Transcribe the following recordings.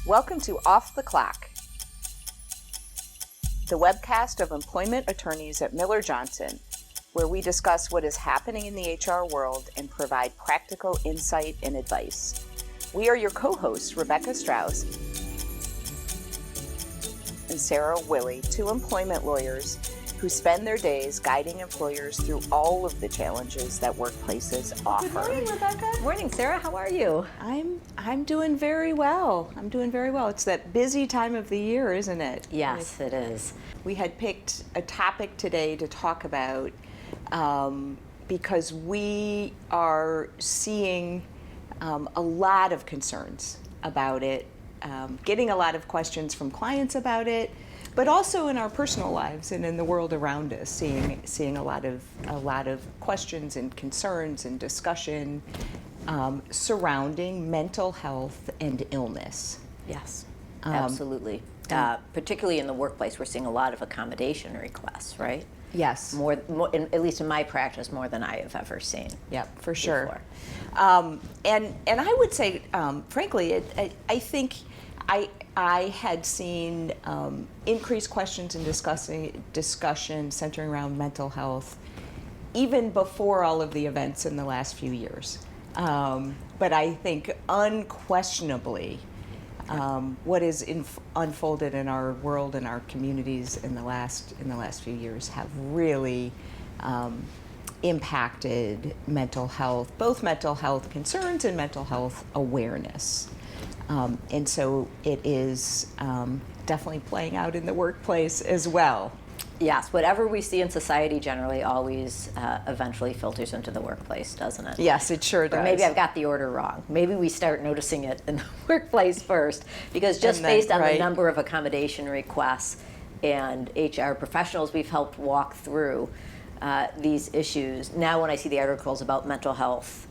Welcome to Off the Clock, the webcast of employment attorneys at Miller Johnson, where we discuss what is happening in the HR world and provide practical insight and advice. We are your co-hosts, Rebecca Strauss and Sarah Willey, two employment lawyers who spend their days guiding employers through all of the challenges that workplaces offer. Good morning, Rebecca. Good morning, Sarah. How are you? I'm doing very well. It's that busy time of the year, isn't it? Yes, it is. We had picked a topic today to talk about because we are seeing a lot of concerns about it, getting a lot of questions from clients about it, but also in our personal lives and in the world around us, seeing a lot of questions and concerns and discussion surrounding mental health and illness. Yes, absolutely. Particularly in the workplace, we're seeing a lot of accommodation requests, right? Yes. More at least in my practice, more than I have ever seen. Yep, for sure. Before. And I would say, frankly, I think I had seen increased questions and discussion centering around mental health even before all of the events in the last few years. But I think unquestionably what is unfolded in our world and our communities in the last few years have really impacted mental health, both mental health concerns and mental health awareness. And so it is definitely playing out in the workplace as well. Yes, whatever we see in society generally always eventually filters into the workplace, doesn't it? Yes, it sure does. Or maybe I've got the order wrong. Maybe we start noticing it in the workplace first, because just based on the number of accommodation requests and HR professionals we've helped walk through these issues, now when I see the articles about mental health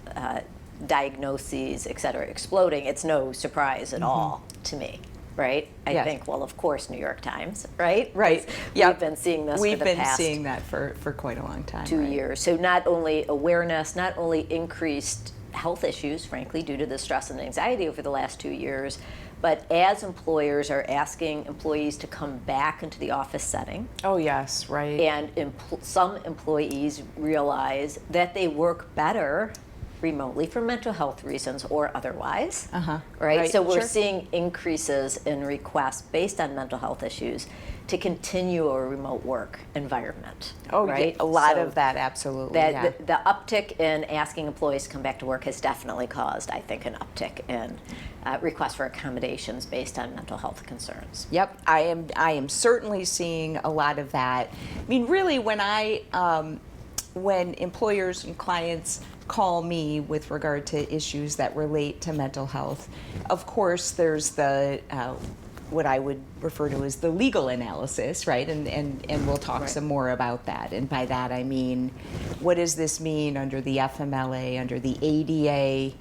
diagnoses, et cetera, exploding, it's no surprise at all to me. Right? I think, well, of course, New York Times, right? Right. Yeah. We've been seeing this for the past We've been seeing that for quite a long time. 2 years. So not only awareness, not only increased health issues, frankly, due to the stress and anxiety over the last 2 years, but as employers are asking employees to come back into the office setting. Oh, yes, right. And some employees realize that they work better remotely for mental health reasons or otherwise, right? So we're seeing increases in requests based on mental health issues to continue a remote work environment. Oh, right? Yeah, a lot of that, absolutely. The uptick in asking employees to come back to work has definitely caused, I think, an uptick in requests for accommodations based on mental health concerns. Yep, I am certainly seeing a lot of that. I mean, really, when employers and clients call me with regard to issues that relate to mental health, of course there's the what I would refer to as the legal analysis, right? And we'll talk some more about that. And by that I mean, what does this mean under the FMLA, under the ADA?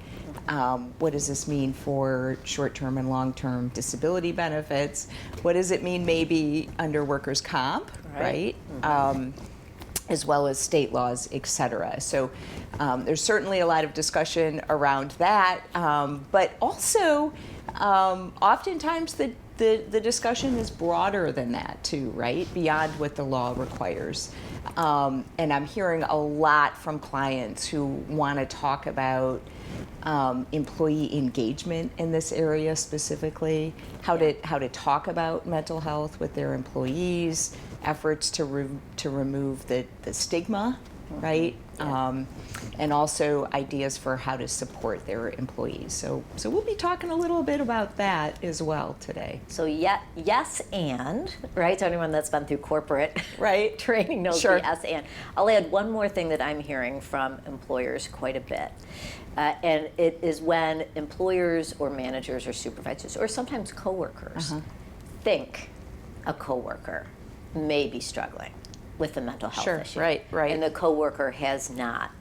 What does this mean for short-term and long-term disability benefits? What does it mean maybe under workers' comp, right? As well as state laws, et cetera. So there's certainly a lot of discussion around that, but also oftentimes the discussion is broader than that too, right? Beyond what the law requires. And I'm hearing a lot from clients who want to talk about employee engagement in this area specifically, how to talk about mental health with their employees, efforts to remove the stigma, right? And also ideas for how to support their employees. So we'll be talking a little bit about that as well today. So yes and, right? So anyone that's been through corporate training knows the yes and. I'll add one more thing that I'm hearing from employers quite a bit. And it is when employers or managers or supervisors or sometimes coworkers think a coworker may be struggling with a mental health issue. Right. And the coworker has not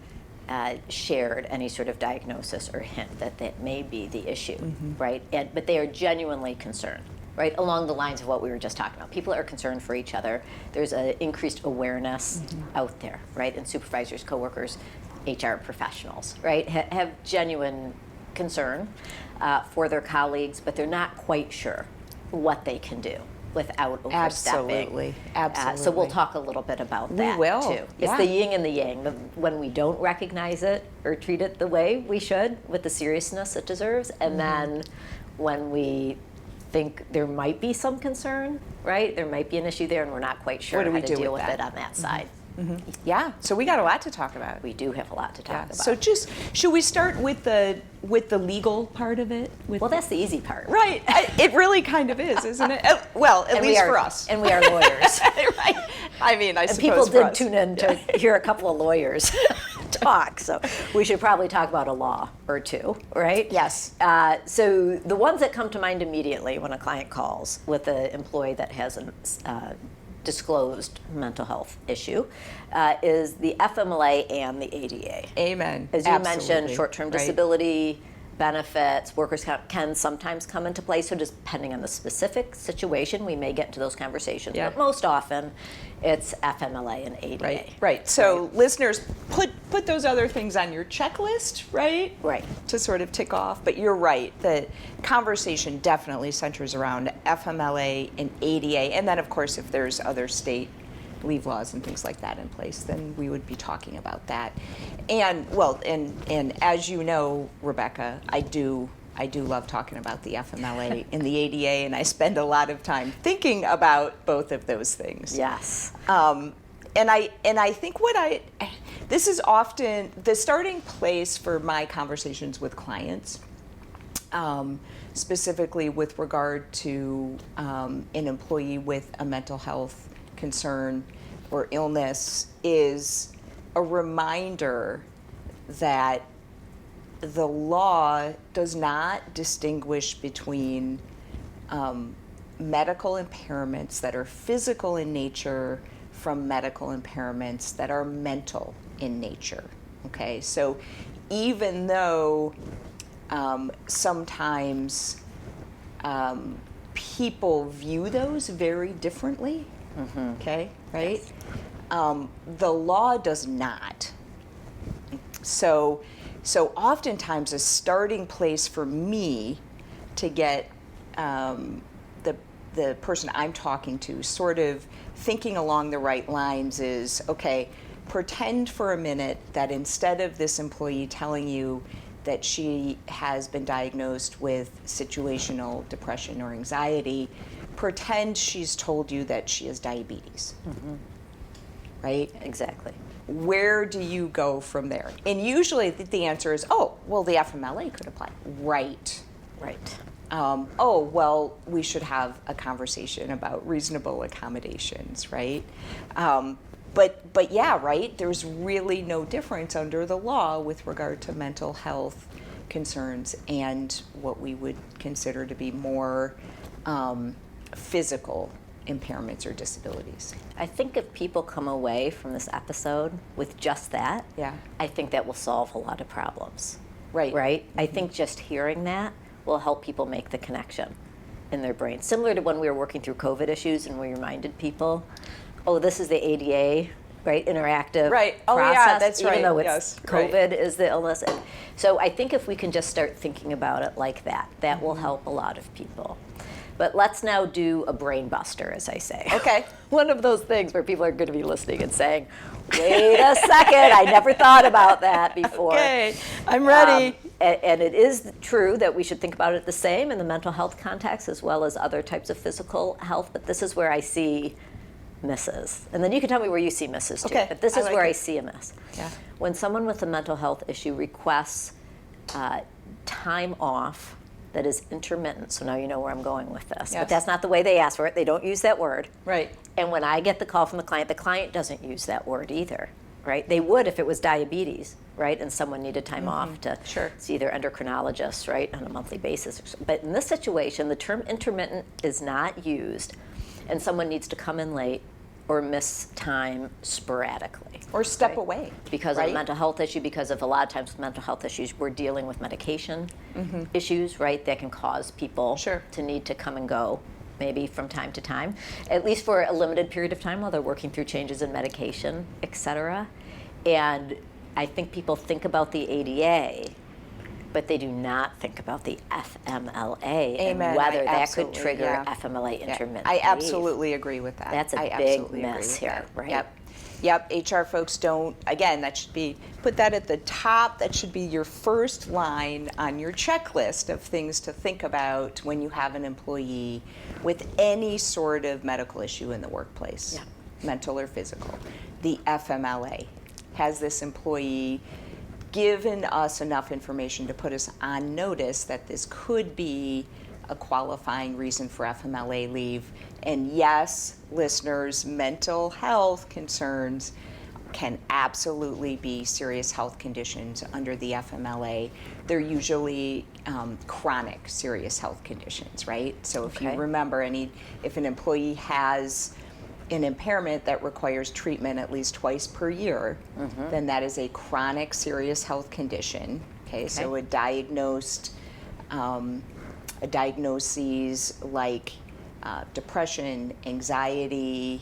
shared any sort of diagnosis or hint that may be the issue, right? But they are genuinely concerned, right? Along the lines of what we were just talking about. People are concerned for each other. There's an increased awareness out there, right? And supervisors, coworkers, HR professionals, right, have genuine concern for their colleagues, but they're not quite sure what they can do without overstepping. Absolutely. So we'll talk a little bit about that too. It's the yin and the yang. When we don't recognize it or treat it the way we should with the seriousness it deserves, and then when we think there might be some concern, right? There might be an issue there and we're not quite sure how to deal with it on that side. Yeah, so we got a lot to talk about. We do have a lot to talk about. So should we start with the legal part of it? Well, that's the easy part. Right. It really kind of is, isn't it? Well, at least for us. And we are lawyers. Right. I mean, I suppose people for did us. tune in to hear a couple of lawyers talk, so we should probably talk about a law or two, right? Yes. So the ones that come to mind immediately when a client calls with an employee that has a disclosed mental health issue is the FMLA and the ADA. Amen. As you mentioned, short-term disability benefits, workers' comp can sometimes come into play. So just depending on the specific situation, we may get into those conversations. But most often, it's FMLA and ADA. Right. So listeners, put those other things on your checklist, right? Right. To sort of tick off. But you're right. The conversation definitely centers around FMLA and ADA. And then, of course, if there's other state leave laws and things like that in place, then we would be talking about that. And as you know, Rebecca, I do love talking about the FMLA and the ADA, and I spend a lot of time thinking about both of those things. Yes. And I think this is often the starting place for my conversations with clients, specifically with regard to an employee with a mental health concern or illness, is a reminder that the law does not distinguish between medical impairments that are physical in nature from medical impairments that are mental in nature. Okay, so even though sometimes people view those very differently, okay, right? The law does not. So oftentimes a starting place for me to get the person I'm talking to sort of thinking along the right lines is, okay, pretend for a minute that instead of this employee telling you that she has been diagnosed with situational depression or anxiety, pretend she's told you that she has diabetes. Right? Exactly. Where do you go from there? And usually the answer is, oh, well, the FMLA could apply. Right. Oh, well, we should have a conversation about reasonable accommodations, right? But yeah, right, there's really no difference under the law with regard to mental health concerns and what we would consider to be more physical impairments or disabilities. I think if people come away from this episode with just that, I think that will solve a lot of problems. Right? I think just hearing that will help people make the connection in their brain. Similar to when we were working through COVID issues and we reminded people, oh, this is the ADA, right, interactive process. Oh, yeah, that's right. Even though it's COVID is the illness. And so I think if we can just start thinking about it like that, that will help a lot of people. But let's now do a brain buster, as I say. Okay. One of those things where people are going to be listening and saying, wait a second, I never thought about that before. Okay, I'm ready. And it is true that we should think about it the same in the mental health context as well as other types of physical health, but this is where I see misses. And then you can tell me where you see misses too. Okay. But this is like where it. I see a miss. Yeah. When someone with a mental health issue requests time off that is intermittent, so now you know where I'm going with this. Yes. But that's not the way they ask for it. They don't use that word. Right. And when I get the call from the client doesn't use that word either, right? They would if it was diabetes, right? And someone needed time off to see their endocrinologist, right, on a monthly basis. But in this situation, the term intermittent is not used, and someone needs to come in late or miss time sporadically. Or step away. Because of a mental health issue, because of a lot of times with mental health issues, we're dealing with medication issues, right, that can cause people to need to come and go maybe from time to time, at least for a limited period of time while they're working through changes in medication, et cetera. And I think people think about the ADA But they do not think about the FMLA Amen. and whether that could Absolutely, trigger yeah. FMLA intermittent I leave. absolutely agree with that. That's a I big absolutely agree miss with here, that. right? Yep. HR folks don't, again, that should be, put that at the top. That should be your first line on your checklist of things to think about when you have an employee with any sort of medical issue in the workplace, Yeah. mental or physical. The FMLA. Has this employee given us enough information to put us on notice that this could be a qualifying reason for FMLA leave? And yes, listeners, mental health concerns can absolutely be serious health conditions under the FMLA. They're usually chronic serious health conditions, right? So if you remember, if an employee has an impairment that requires treatment at least twice per year, then that is a chronic serious health condition. Okay, so a diagnosed, diagnoses like depression, anxiety,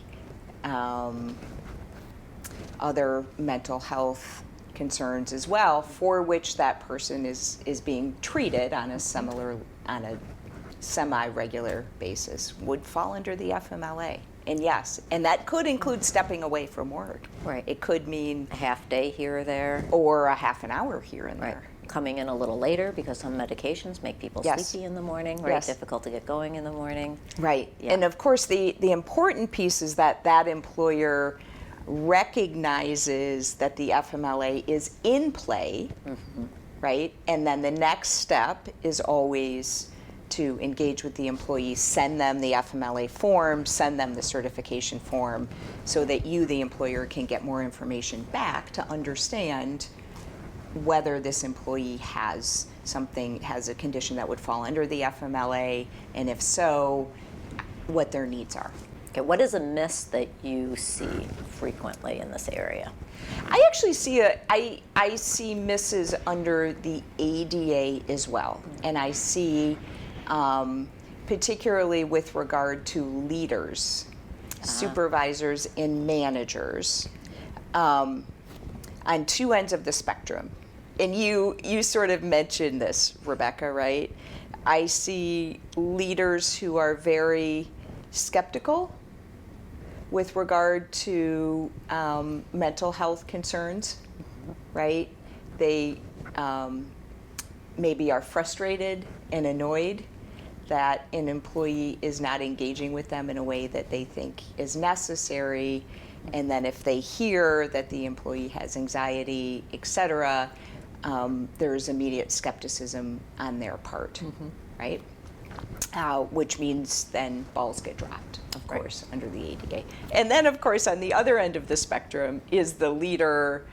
other mental health concerns as well, for which that person is being treated on a semi-regular basis, would fall under the FMLA. And yes, and that could include stepping away from work. Right. It could mean A half day here or there. or a half an hour here and there. Coming in a little later because some medications make people sleepy in the morning, right? Yes. Difficult to get going in the morning. Right. Yeah. And of course, the important piece is that that employer recognizes that the FMLA is in play, right? And then the next step is always to engage with the employee, send them the FMLA form, send them the certification form, so that you, the employer, can get more information back to understand whether this employee has a condition that would fall under the FMLA, and if so, what their needs are. Okay, what is a miss that you see frequently in this area? I actually see I see misses under the ADA as well, and I see particularly with regard to leaders, supervisors, and managers on two ends of the spectrum. And you sort of mentioned this, Rebecca, right? I see leaders who are very skeptical with regard to mental health concerns, right? They maybe are frustrated and annoyed that an employee is not engaging with them in a way that they think is necessary. And then if they hear that the employee has anxiety, et cetera, there's immediate skepticism on their part, right? Which means then balls get dropped, of course, under the ADA. And then, of course, on the other end of the spectrum is the leader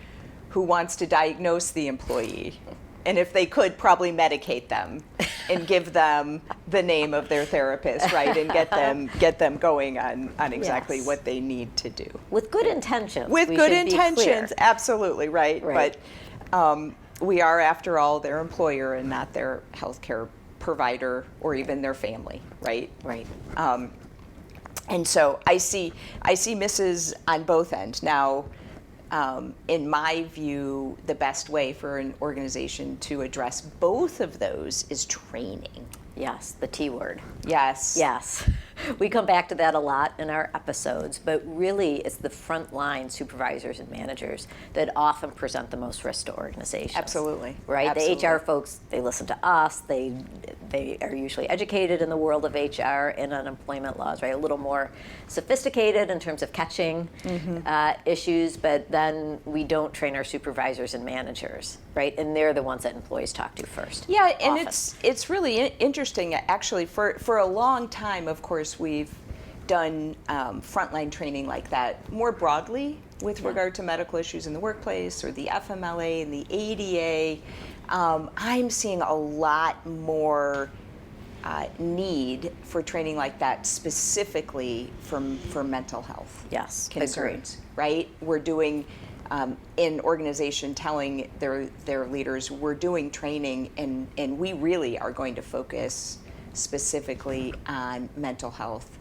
who wants to diagnose the employee. And if they could, probably medicate them and give them the name of their therapist, right? And get them going on exactly what they need to do. With good intentions. With we good should be intentions, clear. absolutely, right? But we are, after all, their employer and not their healthcare provider or even their family, right? Right. And so I see misses on both ends. Now, in my view, the best way for an organization to address both of those is training. Yes, the T word. Yes. Yes. We come back to that a lot in our episodes, but really it's the frontline supervisors and managers that often present the most risk to organizations. Absolutely. Right? Absolutely. The HR folks, they listen to us, they are usually educated in the world of HR and unemployment laws, right? A little more sophisticated in terms of catching issues, but then we don't train our supervisors and managers, right? And they're the ones that employees talk to first. Yeah, and often. it's really interesting, actually. For a long time, of course, we've done frontline training like that more broadly with regard to medical issues in the workplace, or the FMLA and the ADA. I'm seeing a lot more need for training like that, specifically for mental health concerns. Agreed. Right? We're doing in organization telling their leaders we're doing training, and we really are going to focus specifically on mental health,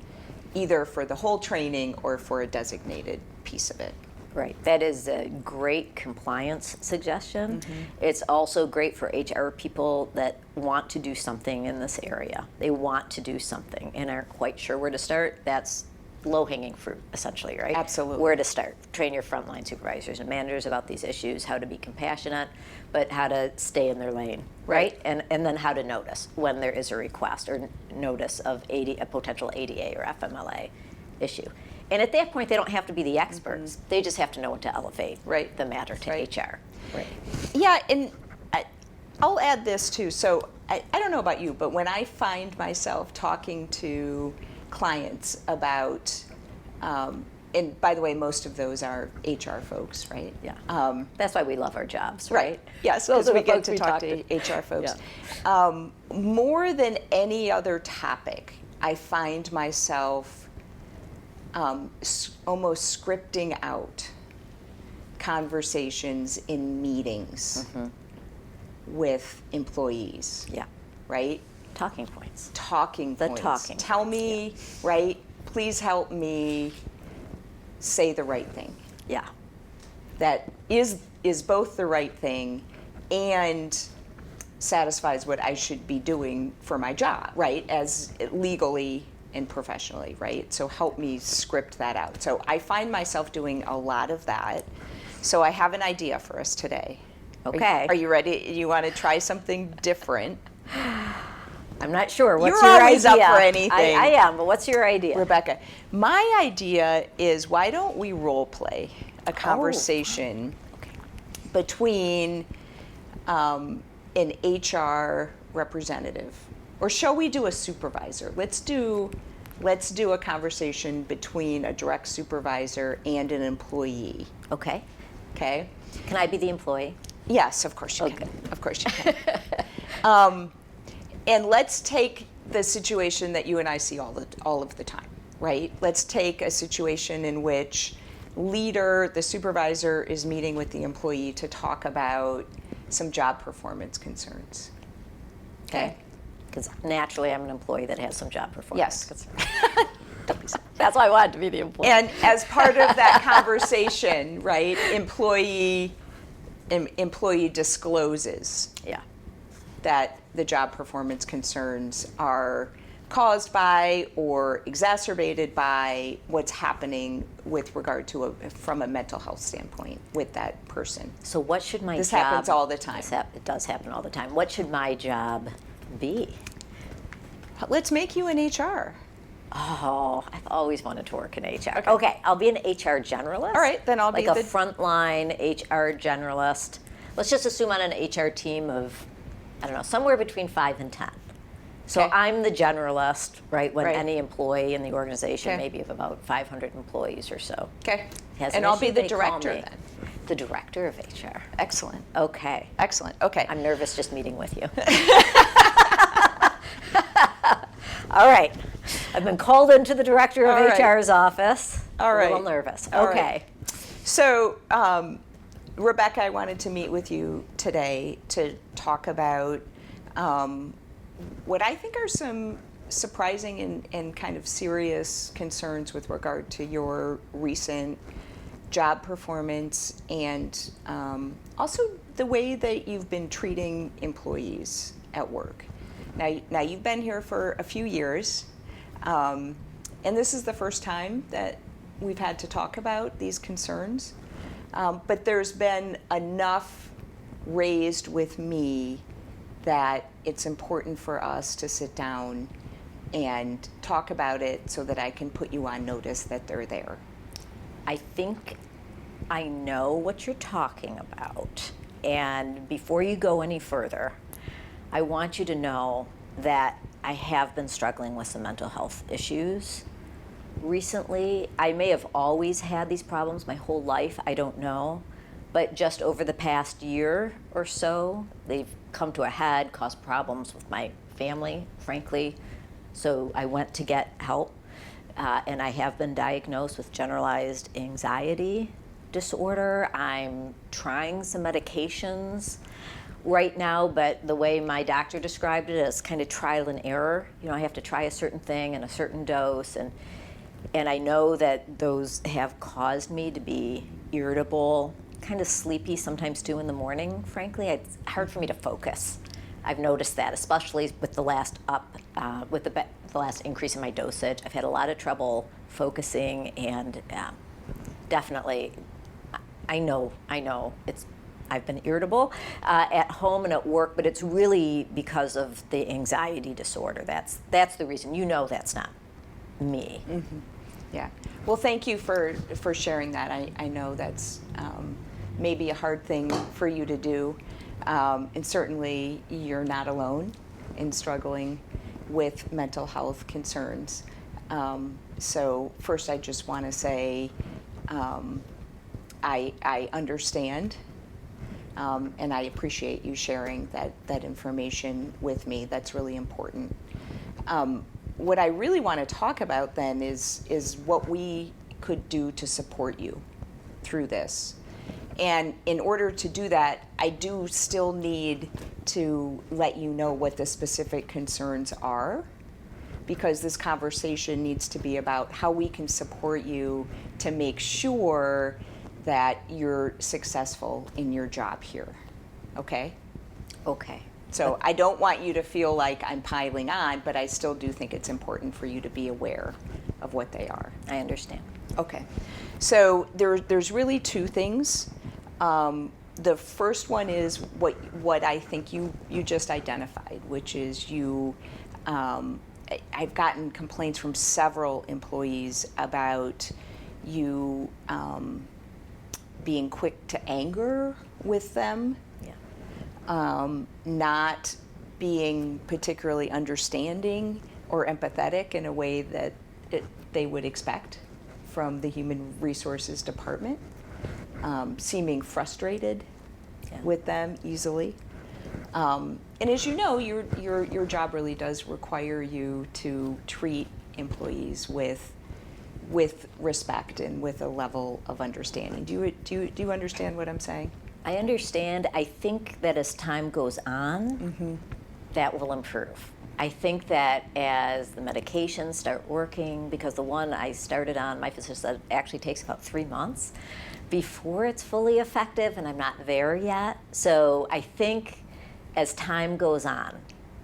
either for the whole training or for a designated piece of it. Right. That is a great compliance suggestion. Mm-hmm. It's also great for HR people that want to do something in this area. They want to do something and aren't quite sure where to start. That's low-hanging fruit, essentially, right? Absolutely. Where to start. Train your frontline supervisors and managers about these issues, how to be compassionate, but how to stay in their lane, right? And then how to notice when there is a request or notice of a potential ADA or FMLA issue. And at that point, they don't have to be the experts. They just have to know what to elevate the matter to HR. Right. Yeah, and I'll add this too. So I don't know about you, but when I find myself talking to clients about, and by the way, most of those are HR folks, right? Yeah. That's why we love our jobs, right? Yes, Those because are we the get folks to we talk to HR folks. Yeah. More than any other topic, I find myself almost scripting out conversations in meetings with employees. Yeah. Right? Talking points. Talking The points. talking Tell me, right? Please help me say the right thing. Yeah. That is both the right thing and satisfies what I should be doing for my job, right? As legally and professionally, right? So help me script that out. So I find myself doing a lot of that. So I have an idea for us today. Okay. Are you ready? You want to try something different? I'm not sure. What's You're your always idea? up for anything. I am, but what's your idea? Rebecca, my idea is why don't we role play a conversation between an HR representative, or shall we do a supervisor? Let's do a conversation between a direct supervisor and an employee. Okay. Okay? Can I be the employee? Yes, of course you can. Of course you can. And let's take the situation that you and I see all of the time, right? Let's take a situation in which the supervisor is meeting with the employee to talk about some job performance concerns. Okay? Because naturally I'm an employee that has some job performance concerns. That's why I wanted to be the employee. And as part of that conversation, right, employee discloses that the job performance concerns are caused by or exacerbated by what's happening with regard to from a mental health standpoint with that person. So what should my This job... happens all the time. It does happen all the time. What should my job be? Let's make you an HR. Oh, I've always wanted to work in HR. Okay, I'll be an HR generalist. All right, then I'll be like a frontline HR generalist. Let's just assume on an HR team of, I don't know, somewhere between 5 and 10. So I'm the generalist, right, when any employee in the organization, maybe of about 500 employees or so. Okay. Has And an I'll be issue, the they call director me. then. The director of HR. Excellent. Okay. Excellent. Okay. I'm nervous just meeting with you. All right. I've been called into the director of HR's office. All right. A little nervous. All Okay. right. So, Rebecca, I wanted to meet with you today to talk about what I think are some surprising and kind of serious concerns with regard to your recent job performance and also the way that you've been treating employees at work. Now you've been here for a few years, and this is the first time that we've had to talk about these concerns, but there's been enough raised with me that it's important for us to sit down and talk about it so that I can put you on notice that they're there. I think I know what you're talking about. And before you go any further, I want you to know that I have been struggling with some mental health issues. Recently, I may have always had these problems my whole life, I don't know. But just over the past year or so, they've come to a head, caused problems with my family, frankly. So I went to get help, and I have been diagnosed with generalized anxiety disorder. I'm trying some medications right now, but the way my doctor described it is kind of trial and error. You know, I have to try a certain thing in a certain dose, and I know that those have caused me to be irritable, kind of sleepy sometimes too in the morning, frankly. It's hard for me to focus. I've noticed that, especially with the last the last increase in my dosage. I've had a lot of trouble focusing, and definitely, I know I've been irritable at home and at work, but it's really because of the anxiety disorder. That's the reason. You know, that's not me. Mm-hmm. Yeah. Well, thank you for sharing that. I know that's maybe a hard thing for you to do. And certainly you're not alone in struggling with mental health concerns. So first I just want to say I understand and I appreciate you sharing that information with me. That's really important. What I really want to talk about then is what we could do to support you through this. And in order to do that, I do still need to let you know what the specific concerns are, because this conversation needs to be about how we can support you to make sure that you're successful in your job here. Okay? Okay. So I don't want you to feel like I'm piling on, but I still do think it's important for you to be aware of what they are. I understand. Okay. So there's really two things. The first one is what I think you just identified, which is I've gotten complaints from several employees about you being quick to anger with them, not being particularly understanding or empathetic in a way that they would expect from the Human Resources Department, seeming frustrated with them easily. And as you know, your job really does require you to treat employees with respect and with a level of understanding. Do you understand what I'm saying? I understand. I think that as time goes on, that will improve. I think that as the medications start working, because the one I started on, my physician said, actually takes about 3 months before it's fully effective, and I'm not there yet. So I think as time goes on,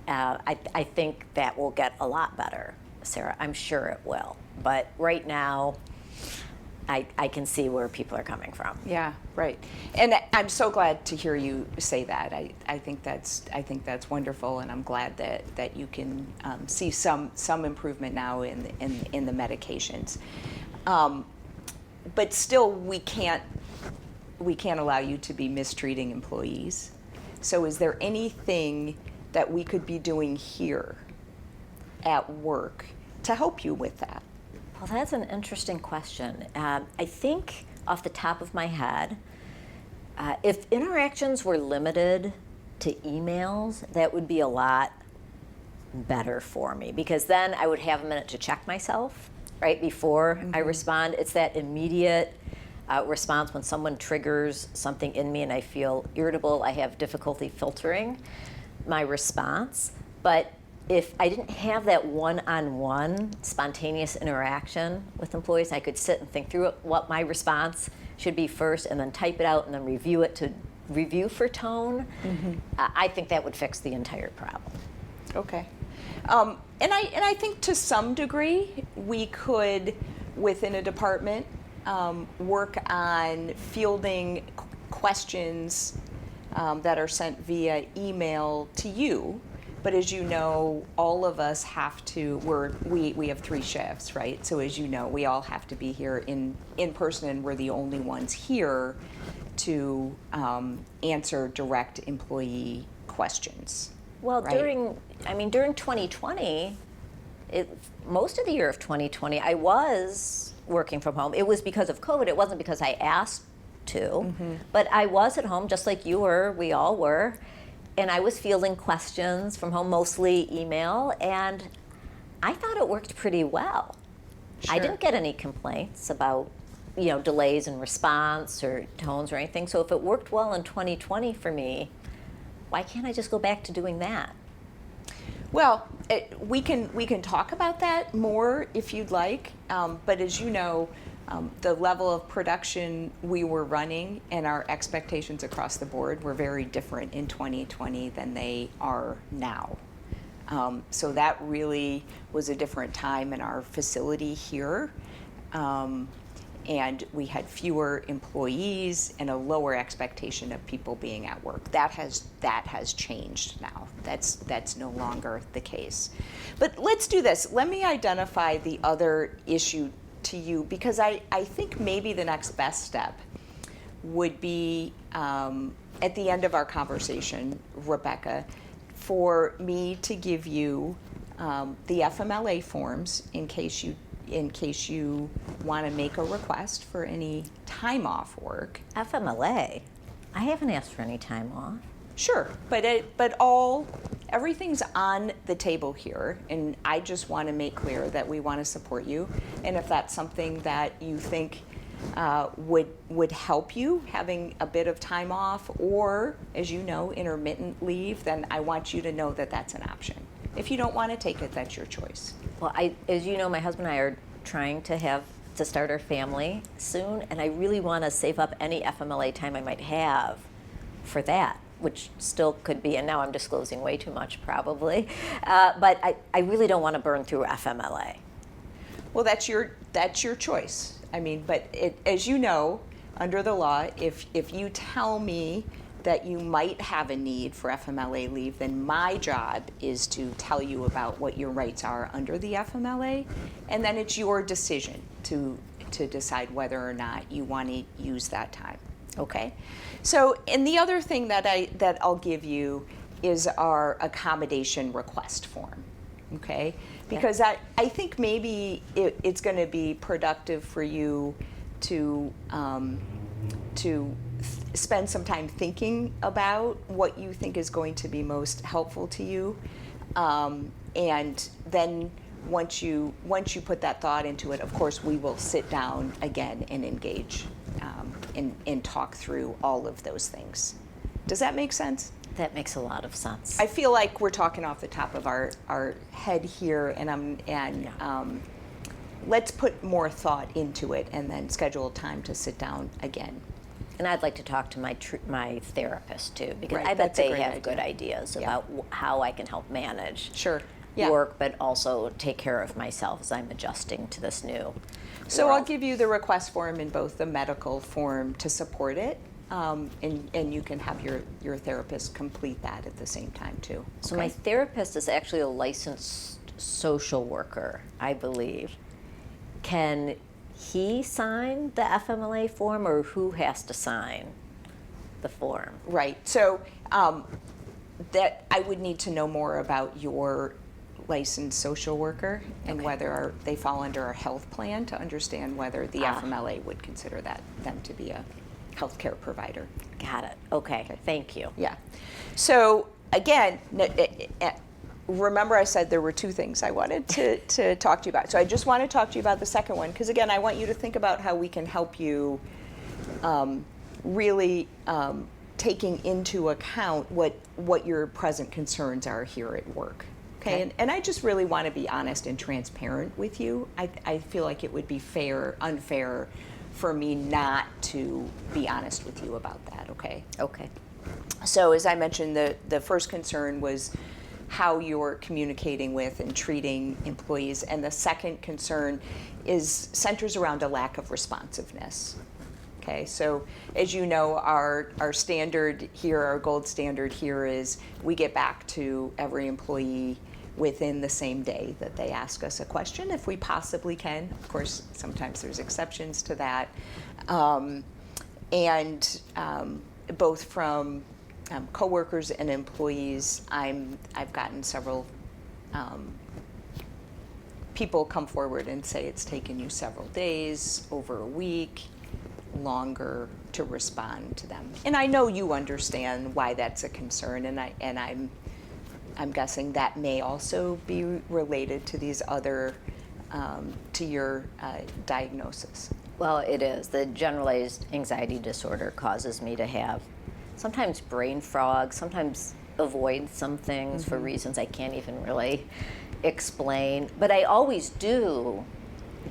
I think that will get a lot better, Sarah. I'm sure it will. But right now, I can see where people are coming from. Yeah, right. And I'm so glad to hear you say that. I think that's wonderful, and I'm glad that you can see some improvement now in the medications. But still, we can't allow you to be mistreating employees. So is there anything that we could be doing here at work to help you with that? Well, that's an interesting question. I think off the top of my head, if interactions were limited to emails, that would be a lot better for me, because then I would have a minute to check myself right before I respond. It's that immediate response when someone triggers something in me and I feel irritable. I have difficulty filtering my response. But if I didn't have that one-on-one spontaneous interaction with employees, I could sit and think through what my response should be first, and then type it out and then review it to review for tone. I think that would fix the entire problem. Okay. And I think to some degree we could, within a department, work on fielding questions that are sent via email to you. But as you know, all of us have to, we have 3 shifts, right? So as you know, we all have to be here in person, and we're the only ones here to answer direct employee questions. Well, right? during 2020, most of the year of 2020, I was working from home. It was because of COVID. It wasn't because I asked to, but I was at home just like you were, we all were. And I was fielding questions from home, mostly email, and I thought it worked pretty well. Sure. I didn't get any complaints about, delays in response or tones or anything. So if it worked well in 2020 for me, why can't I just go back to doing that? Well, we can talk about that more if you'd like. But as you know, The level of production we were running and our expectations across the board were very different in 2020 than they are now. So that really was a different time in our facility here. And we had fewer employees and a lower expectation of people being at work. That has changed now. That's no longer the case. But let's do this. Let me identify the other issue to you, because I think maybe the next best step would be at the end of our conversation, Rebecca, for me to give you the FMLA forms in case you want to make a request for any time off work. FMLA? I haven't asked for any time off. Sure, but everything's on the table here, and I just want to make clear that we want to support you. And if that's something that you think would help you, having a bit of time off, or, as you know, intermittent leave, then I want you to know that that's an option. If you don't want to take it, that's your choice. Well, as you know, my husband and I are trying to start our family soon, and I really want to save up any FMLA time I might have for that, which still could be, and now I'm disclosing way too much probably, but I really don't want to burn through FMLA. Well, that's your choice. I mean, but as you know, under the law, if you tell me that you might have a need for FMLA leave, then my job is to tell you about what your rights are under the FMLA, and then it's your decision to decide whether or not you want to use that time. Okay? So, and the other thing that I'll give you is our accommodation request form. Okay? Because I think maybe it's going to be productive for you to spend some time thinking about what you think is going to be most helpful to you, and then once you put that thought into it, of course, we will sit down again and engage and talk through all of those things. Does that make sense? That makes a lot of sense. I feel like we're talking off the top of our head here, and let's put more thought into it and then schedule time to sit down again. And I'd like to talk to my therapist too, because Right, I bet that's a they great have idea. good ideas about how I can help manage Sure. Yeah. work, but also take care of myself as I'm adjusting to this new So world. I'll give you the request form in both the medical form to support it, and you can have your therapist complete that at the same time too. So my therapist is actually a licensed social worker, I believe. Can he sign the FMLA form, or who has to sign the form? Right. So that I would need to know more about your licensed social worker and whether they fall under our health plan to understand whether the FMLA would consider them to be a healthcare provider. Got it. Okay. Thank you. Yeah. So again, remember I said there were two things I wanted to talk to you about. So I just want to talk to you about the second one, because again, I want you to think about how we can help you really taking into account what your present concerns are here at work. Okay. And I just really want to be honest and transparent with you. I feel like it would be unfair for me not to be honest with you about that, okay? Okay. So as I mentioned, the first concern was how you're communicating with and treating employees, and the second concern centers around a lack of responsiveness. Okay, so as you know, our standard here, our gold standard here is we get back to every employee within the same day that they ask us a question, if we possibly can. Of course, sometimes there's exceptions to that. And both from coworkers and employees, I've gotten several people come forward and say it's taken you several days, over a week, longer to respond to them. And I know you understand why that's a concern, and I'm guessing that may also be related to these other, to your diagnosis. Well, it is. The generalized anxiety disorder causes me to have sometimes brain fog, sometimes avoid some things for reasons I can't even really explain. But I always do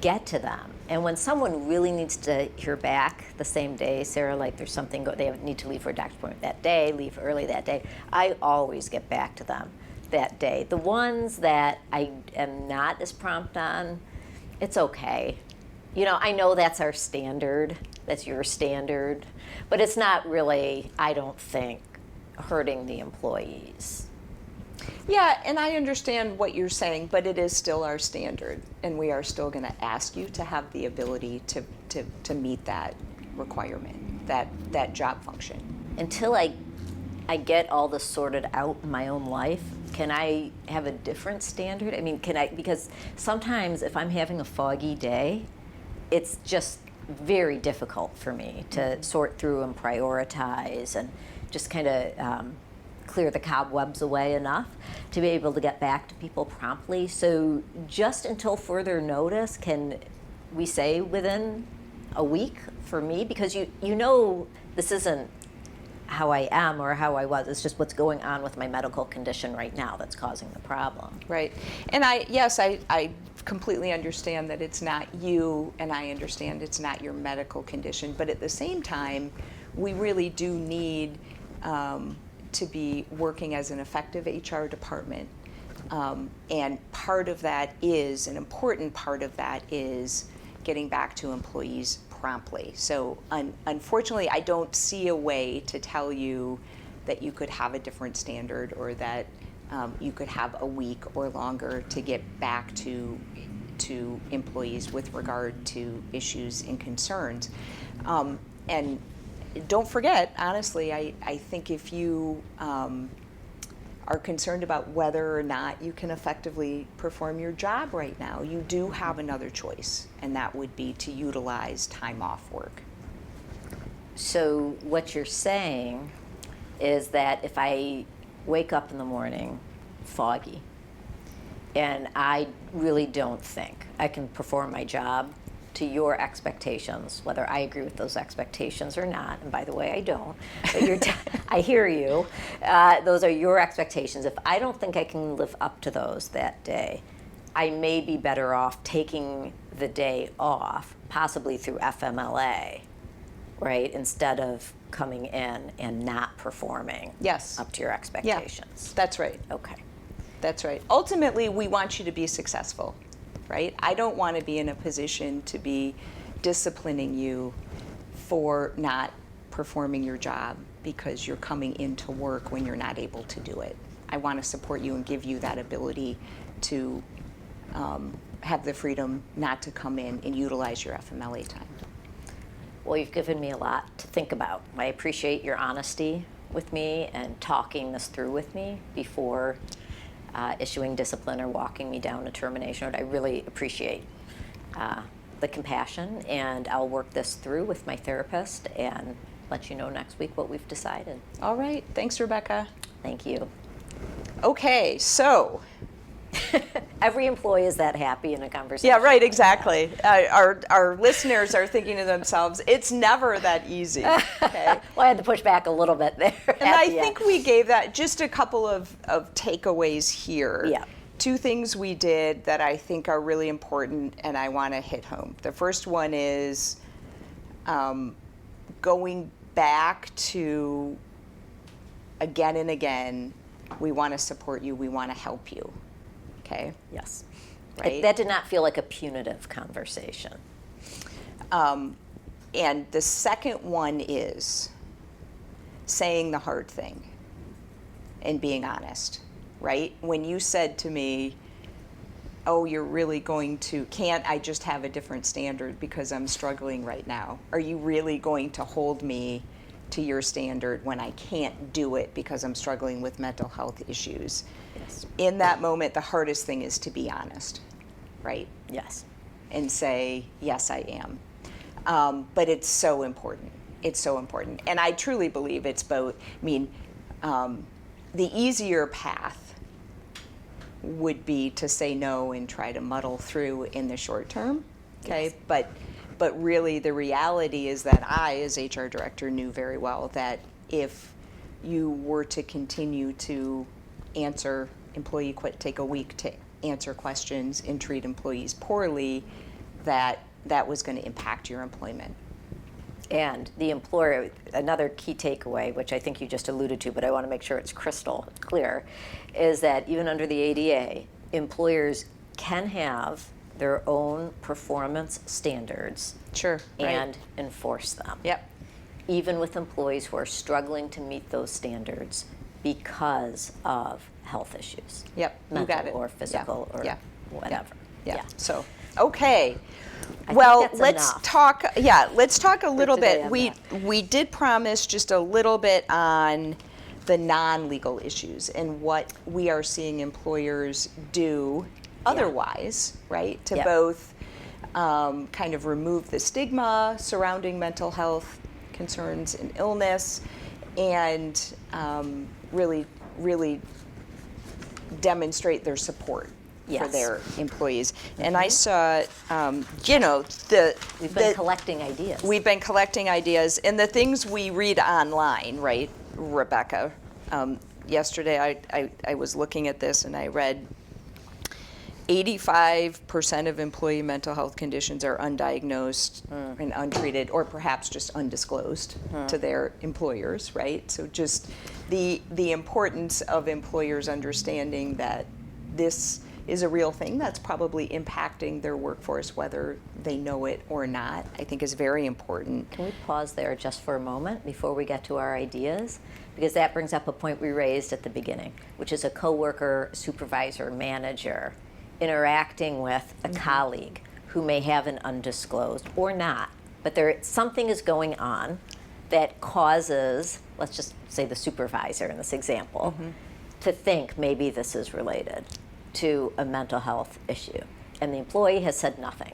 get to them. And when someone really needs to hear back the same day, Sarah, like there's something, they need to leave for a doctor's appointment that day, leave early that day, I always get back to them that day. The ones that I am not as prompt on, it's okay. You know, I know that's our standard, that's your standard, but it's not really, I don't think, hurting the employees. Yeah, and I understand what you're saying, but it is still our standard, and we are still going to ask you to have the ability to meet that requirement, that job function. Until I get all this sorted out in my own life, can I have a different standard? I mean, because sometimes if I'm having a foggy day, it's just very difficult for me to sort through and prioritize and just kind of clear the cobwebs away enough to be able to get back to people promptly. So just until further notice, can we say within a week for me? Because you know this isn't how I am or how I was. It's just what's going on with my medical condition right now that's causing the problem. Right. And I completely understand that it's not you, and I understand it's not your medical condition. But at the same time, we really do need to be working as an effective HR department. And part of that is, an important part of that is getting back to employees promptly. So unfortunately, I don't see a way to tell you that you could have a different standard or that you could have a week or longer to get back to employees with regard to issues and concerns. And don't forget, honestly, I think if you are concerned about whether or not you can effectively perform your job right now, you do have another choice, and that would be to utilize time off work. So what you're saying is that if I wake up in the morning foggy and I really don't think I can perform my job to your expectations, whether I agree with those expectations or not, and by the way, I don't, but I hear you, those are your expectations. If I don't think I can live up to those that day, I may be better off taking the day off, possibly through FMLA, right, instead of coming in and not performing up to your expectations. Yeah, that's right. Okay. That's right. Ultimately, we want you to be successful. Right? I don't want to be in a position to be disciplining you for not performing your job because you're coming into work when you're not able to do it. I want to support you and give you that ability to have the freedom not to come in and utilize your FMLA time. Well, you've given me a lot to think about. I appreciate your honesty with me and talking this through with me before issuing discipline or walking me down a termination. I really appreciate the compassion, and I'll work this through with my therapist and let you know next week what we've decided. All right. Thanks, Rebecca. Thank you. Okay, so. Every employee is that happy in a conversation. Yeah, right, exactly. Our listeners are thinking to themselves, it's never that easy. Okay? Well, I had to push back a little bit there. And I think we gave that just a couple of takeaways here. Yeah. Two things we did that I think are really important and I want to hit home. The first one is going back to, again and again, we want to support you, we want to help you. Okay? Yes. Right? That did not feel like a punitive conversation. And the second one is saying the hard thing and being honest, right? When you said to me, oh, you're really going to, can't I just have a different standard because I'm struggling right now? Are you really going to hold me to your standard when I can't do it because I'm struggling with mental health issues? Yes. In that moment, the hardest thing is to be honest, right? Yes. And say, yes, I am. But it's so important. It's so important. And I truly believe it's both. I mean, the easier path would be to say no and try to muddle through in the short term, okay? Yes. But really the reality is that I, as HR director, knew very well that if you were to continue to take a week to answer questions and treat employees poorly, that was going to impact your employment. And the employer, another key takeaway, which I think you just alluded to, but I want to make sure it's crystal clear, is that even under the ADA, employers can have their own performance standards Sure. and enforce them. Yep. Even with employees who are struggling to meet those standards because of health issues. Yep. You Mental got it. or physical or whatever. Yeah. So, okay. I Well, think that's let's enough. talk. Yeah, let's talk a little today bit. on We did promise just a little bit on the non-legal issues and what we are seeing employers do otherwise, right? To Yep. both kind of remove the stigma surrounding mental health concerns and illness, and really demonstrate their support for Yes. their employees. And I saw, you know, We've been collecting ideas. We've been collecting ideas, and the things we read online, right, Rebecca? Yesterday I was looking at this and I read 85% of employee mental health conditions are undiagnosed and untreated, or perhaps just undisclosed to their employers, right? So just the importance of employers understanding that this is a real thing that's probably impacting their workforce, whether they know it or not, I think is very important. Can we pause there just for a moment before we get to our ideas? Because that brings up a point we raised at the beginning, which is a coworker, supervisor, manager interacting with a colleague who may have an undisclosed or not, but something is going on that causes, let's just say the supervisor in this example, to think maybe this is related to a mental health issue. And the employee has said nothing,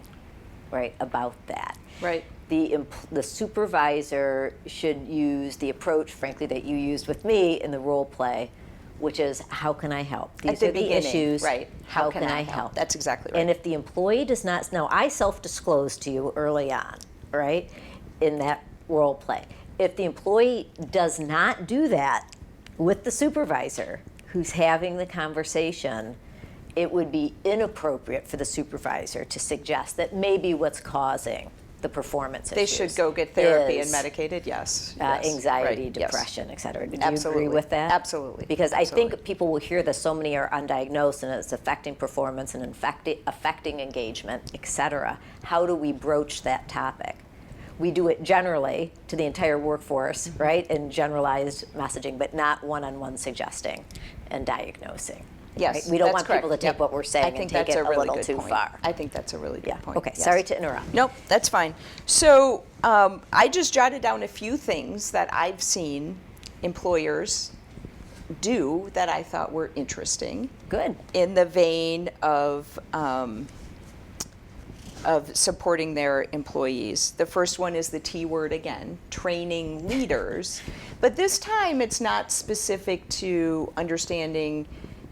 right, about that. Right. The supervisor should use the approach, frankly, that you used with me in the role play, which is, how can I help? These are the issues. Right. How can I help? That's exactly right. And if the employee does not, now I self-disclosed to you early on, right, in that role play. If the employee does not do that with the supervisor who's having the conversation, it would be inappropriate for the supervisor to suggest that maybe what's causing the performance They issues should go get therapy and is, medicated, yes. Yes. anxiety, Right. Yes. depression, et cetera. Do Absolutely. you agree with that? Absolutely. Because I Absolutely. think people will hear that so many are undiagnosed and it's affecting performance and affecting engagement, et cetera. How do we broach that topic? We do it generally to the entire workforce, right, in generalized messaging, but not one-on-one suggesting and diagnosing. Yes, right? We don't that's want correct. people to take Yep. what we're saying I think and take that's it a really little good too point. far. I think that's a really good Yeah. point. Okay. Yes. Sorry to interrupt. Nope, that's fine. So I just jotted down a few things that I've seen employers do that I thought were interesting. Good. In the vein of supporting their employees. The first one is the T word again, training leaders. But this time it's not specific to understanding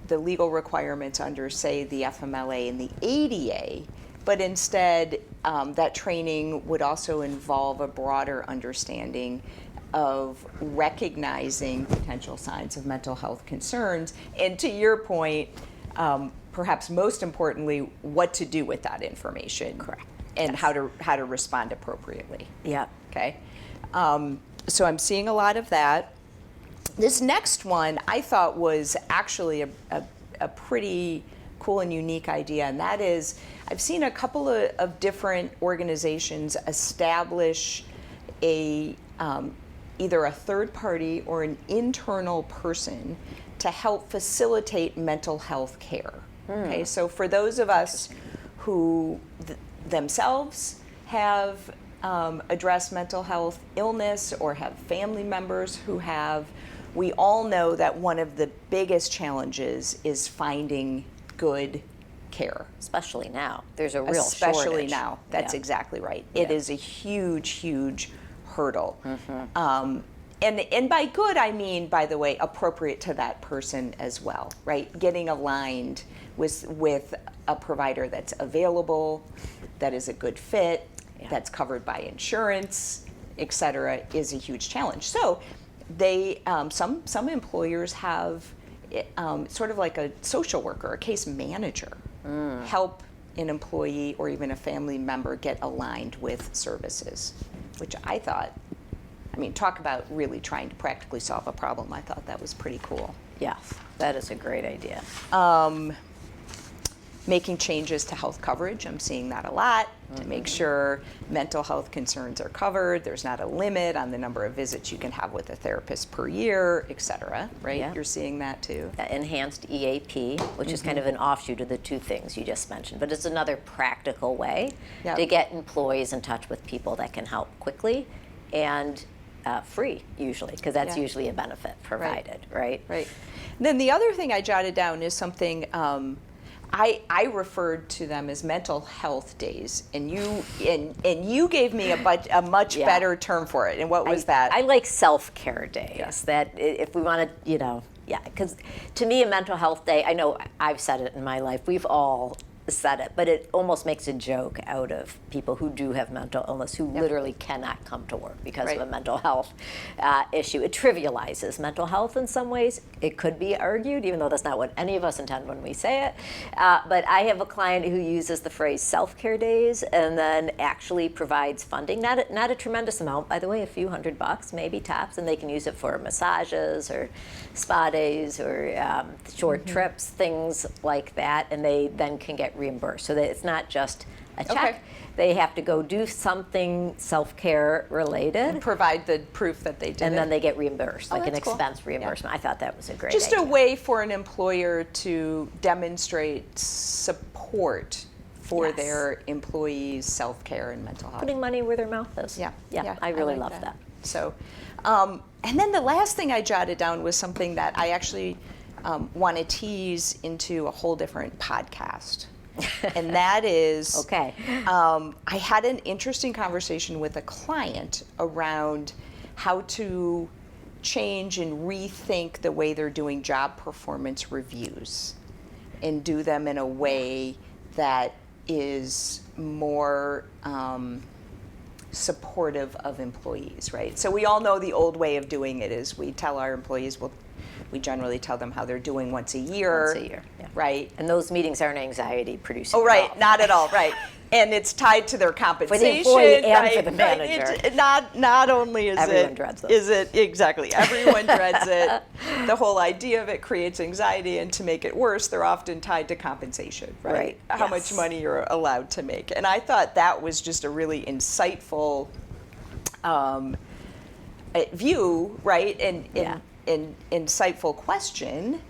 the legal requirements under, say, the FMLA and the ADA, but instead that training would also involve a broader understanding of recognizing potential signs of mental health concerns, and to your point, perhaps most importantly, what to do with that information. Correct. And Yes. how to respond appropriately. Yeah. Okay. So I'm seeing a lot of that. This next one I thought was actually a pretty cool and unique idea, and that is I've seen a couple of different organizations establish either a third party or an internal person to help facilitate mental health care. Okay, so for those of us who themselves have addressed mental health illness or have family members who have, we all know that one of the biggest challenges is finding good care. Especially now. There's a real Especially shortage. now. That's Yeah. exactly right. It Yeah. is a huge, huge hurdle. And by good, I mean, by the way, appropriate to that person as well, right? Getting aligned with a provider that's available, that is a good fit, that's covered by insurance, et cetera, is a huge challenge. So they, some employers have sort of like a social worker, a case manager, help an employee or even a family member get aligned with services, which I thought, I mean, talk about really trying to practically solve a problem. I thought that was pretty cool. Yes, that is a great idea. Making changes to health coverage, I'm seeing that a lot, to make sure mental health concerns are covered. There's not a limit on the number of visits you can have with a therapist per year, et cetera, right? Yeah. You're seeing that too. Enhanced EAP, which is kind of an offshoot of the two things you just mentioned, but it's another practical way Yep. to get employees in touch with people that can help quickly and free, usually, because that's Yeah. usually a benefit provided, right? Right. And then the other thing I jotted down is something I referred to them as mental health days, and you gave me a much Yeah. better term for it. And what was that? I like self-care days. Yeah. That if we want to, because to me a mental health day, I know I've said it in my life, we've all said it, but it almost makes a joke out of people who do have mental illness, who literally cannot come to work because Right. of a mental health issue. It trivializes mental health in some ways. It could be argued, even though that's not what any of us intend when we say it. But I have a client who uses the phrase self-care days and then actually provides funding, not a tremendous amount, by the way, a few $100 maybe tops, and they can use it for massages or spa days or short trips, things like that, and they then can get reimbursed, so that it's not just a check. Okay. They have to go do something self-care related, Provide the proof that they did and it. then they get reimbursed, like an that's cool. expense reimbursement. I thought that was a great Just idea. a way for an employer to demonstrate support for Yes. their employees' self-care and mental health. Putting money where their mouth is. Yeah, I really like love that. So, and then the last thing I jotted down was something that I actually want to tease into a whole different podcast. And that is, Okay. I had an interesting conversation with a client around how to change and rethink the way they're doing job performance reviews and do them in a way that is more supportive of employees, right? So we all know the old way of doing it is we tell our employees, we generally tell them how they're doing once a year. Once a year, yeah. Right? And those meetings aren't anxiety producing. Oh, right, at all. not at all, right. And it's tied to their compensation. employee and right, for the manager. Right. Not only is Everyone dreads those. is it exactly everyone dreads it. The whole idea of it creates anxiety, and to make it worse, they're often tied to compensation, right? Right, How yes. much money you're allowed to make. And I thought that was just a really insightful view, right? And Yeah. an insightful question.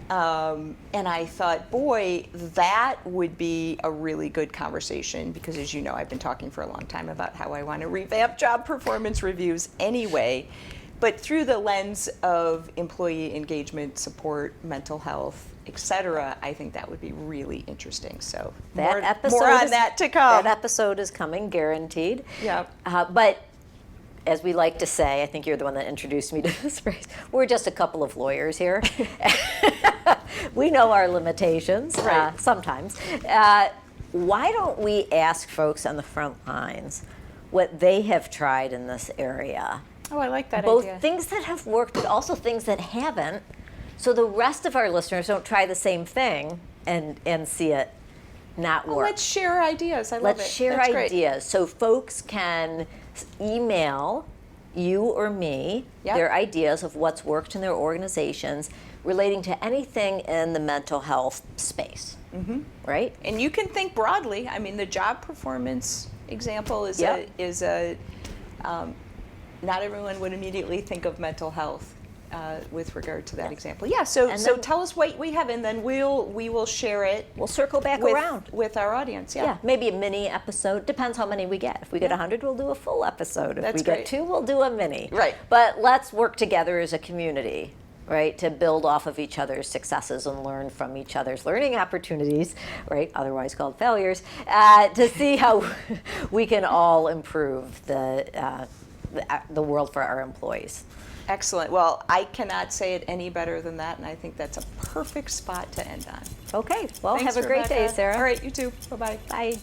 And I thought, boy, that would be a really good conversation, because as you know, I've been talking for a long time about how I want to revamp job performance reviews anyway, but through the lens of employee engagement, support, mental health, et cetera. I think that would be really interesting. So more on that to come. That episode is coming, guaranteed. Yep. But as we like to say, I think you're the one that introduced me to this phrase, we're just a couple of lawyers here. We know our limitations, Right. sometimes. Why don't we ask folks on the front lines what they have tried in this area? Oh, I like that Both idea. things that have worked, but also things that haven't, so the rest of our listeners don't try the same thing and see it not work. Let's share ideas. I love Let's it. share That's great. ideas. So folks can email you or me Yep. their ideas of what's worked in their organizations relating to anything in the mental health space. Right? And you can think broadly. I mean, the job performance example is Yep. Not everyone would immediately think of mental health with regard to that example. Yeah. So And so then- tell us what we have, and then we will share it. We'll circle back with, around. with our audience. Yeah. Yeah, maybe a mini episode. Depends how many we get. If we get 100, we'll do a full episode. If That's we great. get 2, we'll do a mini. Right. But let's work together as a community, right, to build off of each other's successes and learn from each other's learning opportunities, right, otherwise called failures, to see how we can all improve the world for our employees. Excellent. Well, I cannot say it any better than that, and I think that's a perfect spot to end on. Okay, well, Thanks, have a great day, Rebecca. Sarah. All right, you too. Bye-bye. Bye.